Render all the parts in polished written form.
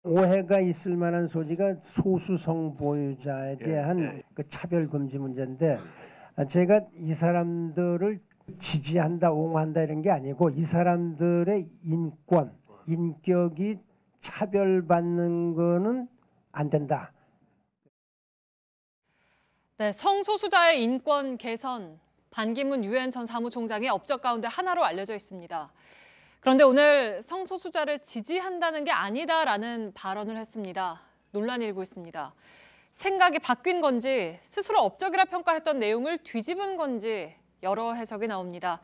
오해가 있을 만한 소지가 소수성 보유자에 대한 그 차별 금지 문제인데 제가 이 사람들을 지지한다, 옹호한다 이런 게 아니고 이 사람들의 인권, 인격이 차별받는 거는 안 된다. 네, 성소수자의 인권 개선, 반기문 유엔 전 사무총장의 업적 가운데 하나로 알려져 있습니다. 그런데 오늘 성소수자를 지지한다는 게 아니다라는 발언을 했습니다. 논란이 일고 있습니다. 생각이 바뀐 건지 스스로 업적이라 평가했던 내용을 뒤집은 건지 여러 해석이 나옵니다.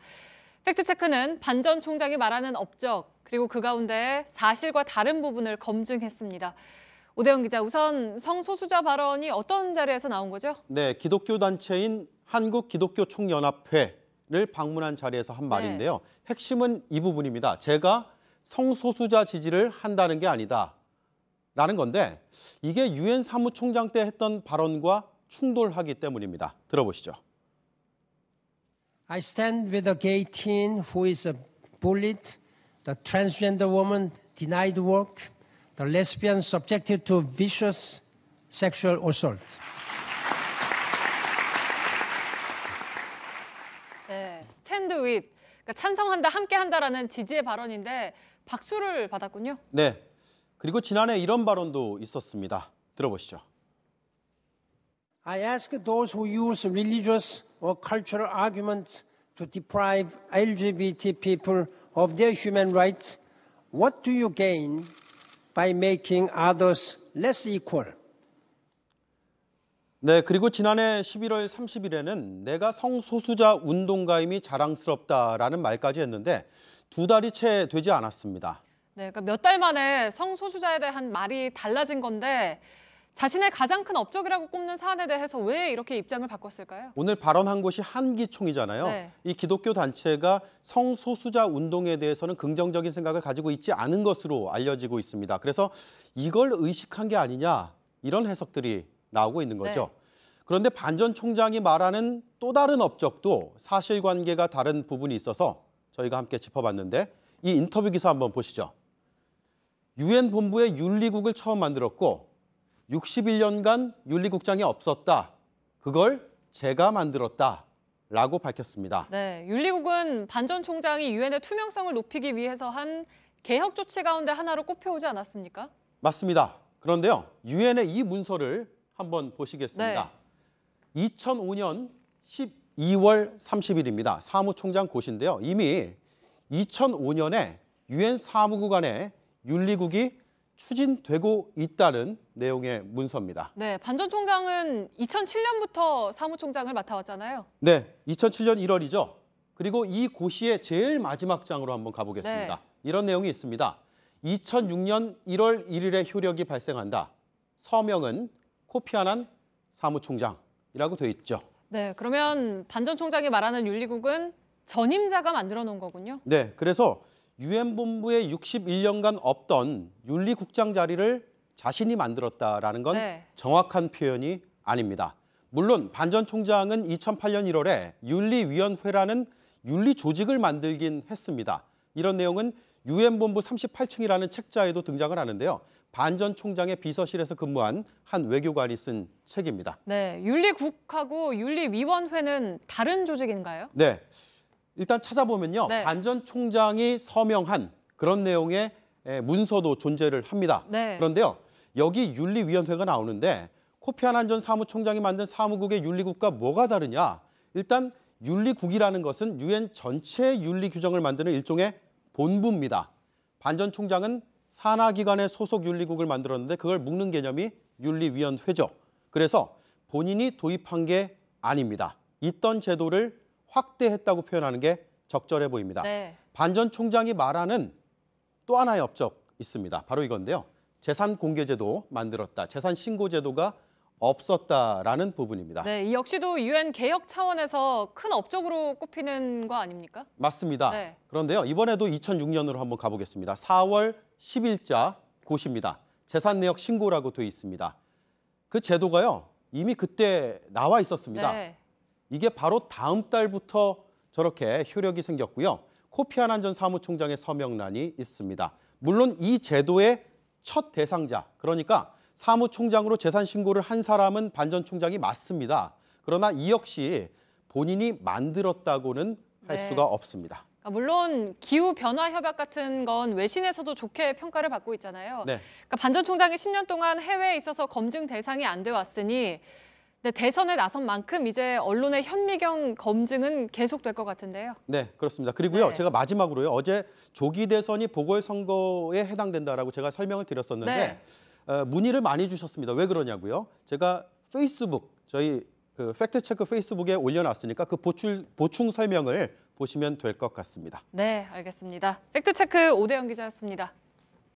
팩트체크는 반 전 총장이 말하는 업적 그리고 그 가운데 사실과 다른 부분을 검증했습니다. 오대영 기자, 우선 성소수자 발언이 어떤 자리에서 나온 거죠? 네, 기독교 단체인 한국기독교총연합회를 방문한 자리에서 한 말인데요. 핵심은 이 부분입니다. 제가 성소수자 지지를 한다는 게 아니다. 라는 건데 이게 유엔 사무총장 때 했던 발언과 충돌하기 때문입니다. 들어보시죠. I stand with the gay teen who is bullied, the transgender woman denied work, the lesbian subjected to vicious sexual assault. 네, 스탠드 윗, 그러니까 찬성한다, 함께한다라는 지지의 발언인데 박수를 받았군요. 네, 그리고 지난해 이런 발언도 있었습니다. 들어보시죠. I ask those who use religious or cultural arguments to deprive LGBT people of their human rights, what do you gain by making others less equal? 네, 그리고 지난해 11월 30일에는 내가 성소수자 운동가임이 자랑스럽다라는 말까지 했는데 두 달이 채 되지 않았습니다. 네, 그러니까 몇 달 만에 성소수자에 대한 말이 달라진 건데 자신의 가장 큰 업적이라고 꼽는 사안에 대해서 왜 이렇게 입장을 바꿨을까요? 오늘 발언한 곳이 한기총이잖아요. 네. 이 기독교 단체가 성소수자 운동에 대해서는 긍정적인 생각을 가지고 있지 않은 것으로 알려지고 있습니다. 그래서 이걸 의식한 게 아니냐 이런 해석들이 나오고 있는 거죠. 네. 그런데 반 전 총장이 말하는 또 다른 업적도 사실관계가 다른 부분이 있어서 저희가 함께 짚어봤는데 이 인터뷰 기사 한번 보시죠. 유엔 본부의 윤리국을 처음 만들었고 61년간 윤리국장이 없었다. 그걸 제가 만들었다라고 밝혔습니다. 네, 윤리국은 반 전 총장이 유엔의 투명성을 높이기 위해서 한 개혁 조치 가운데 하나로 꼽혀오지 않았습니까? 맞습니다. 그런데요, 유엔의 이 문서를 한번 보시겠습니다. 네. 2005년 12월 30일입니다. 사무총장 고시인데요. 이미 2005년에 유엔 사무국 안에 윤리국이 추진되고 있다는 내용의 문서입니다. 네, 반 전 총장은 2007년부터 사무총장을 맡아왔잖아요. 네, 2007년 1월이죠. 그리고 이 고시의 제일 마지막 장으로 한번 가보겠습니다. 네. 이런 내용이 있습니다. 2006년 1월 1일에 효력이 발생한다. 서명은 코피 아난 사무총장이라고 돼 있죠. 네, 그러면 반 전 총장이 말하는 윤리국은 전임자가 만들어 놓은 거군요. 네, 그래서 유엔 본부에 61년간 없던 윤리국장 자리를 자신이 만들었다라는 건 정확한 표현이 아닙니다. 물론 반 전 총장은 2008년 1월에 윤리위원회라는 윤리 조직을 만들긴 했습니다. 이런 내용은 유엔 본부 38층이라는 책자에도 등장을 하는데요. 반 전 총장의 비서실에서 근무한 한 외교관이 쓴 책입니다. 네, 윤리국하고 윤리위원회는 다른 조직인가요? 네. 일단 찾아보면요. 반 전 총장이 서명한 그런 내용의 문서도 존재를 합니다. 네. 그런데요. 여기 윤리위원회가 나오는데 코피 아난 전 사무총장이 만든 사무국의 윤리국과 뭐가 다르냐. 일단 윤리국이라는 것은 유엔 전체 윤리 규정을 만드는 일종의 본부입니다. 반 전 총장은 산하기관의 소속 윤리국을 만들었는데 그걸 묶는 개념이 윤리위원회죠. 그래서 본인이 도입한 게 아닙니다. 있던 제도를 확대했다고 표현하는 게 적절해 보입니다. 네. 반 전 총장이 말하는 또 하나의 업적 있습니다. 바로 이건데요. 재산공개제도 만들었다. 재산신고제도가 없었다라는 부분입니다. 네, 이 역시도 유엔 개혁 차원에서 큰 업적으로 꼽히는 거 아닙니까? 맞습니다. 네. 그런데요. 이번에도 2006년으로 한번 가보겠습니다. 4월 10일자 고시입니다. 재산내역 신고라고 돼 있습니다. 그 제도가요. 이미 그때 나와 있었습니다. 네. 이게 바로 다음 달부터 저렇게 효력이 생겼고요. 코피 아난 전 사무총장의 서명란이 있습니다. 물론 이 제도의 첫 대상자, 그러니까 사무총장으로 재산 신고를 한 사람은 반 전 총장이 맞습니다. 그러나 이 역시 본인이 만들었다고는 할 네. 수가 없습니다. 물론 기후 변화 협약 같은 건 외신에서도 좋게 평가를 받고 있잖아요. 네. 그러니까 반 전 총장이 10년 동안 해외에 있어서 검증 대상이 안 돼 왔으니 대선에 나선 만큼 이제 언론의 현미경 검증은 계속될 것 같은데요. 네, 그렇습니다. 그리고요, 네. 제가 마지막으로요, 어제 조기 대선이 보궐선거에 해당된다라고 제가 설명을 드렸었는데 문의를 많이 주셨습니다. 왜 그러냐고요? 제가 페이스북, 저희 그 팩트체크 페이스북에 올려놨으니까 그 보충 설명을 보시면 될 것 같습니다. 네, 알겠습니다. 팩트체크 오대영 기자였습니다.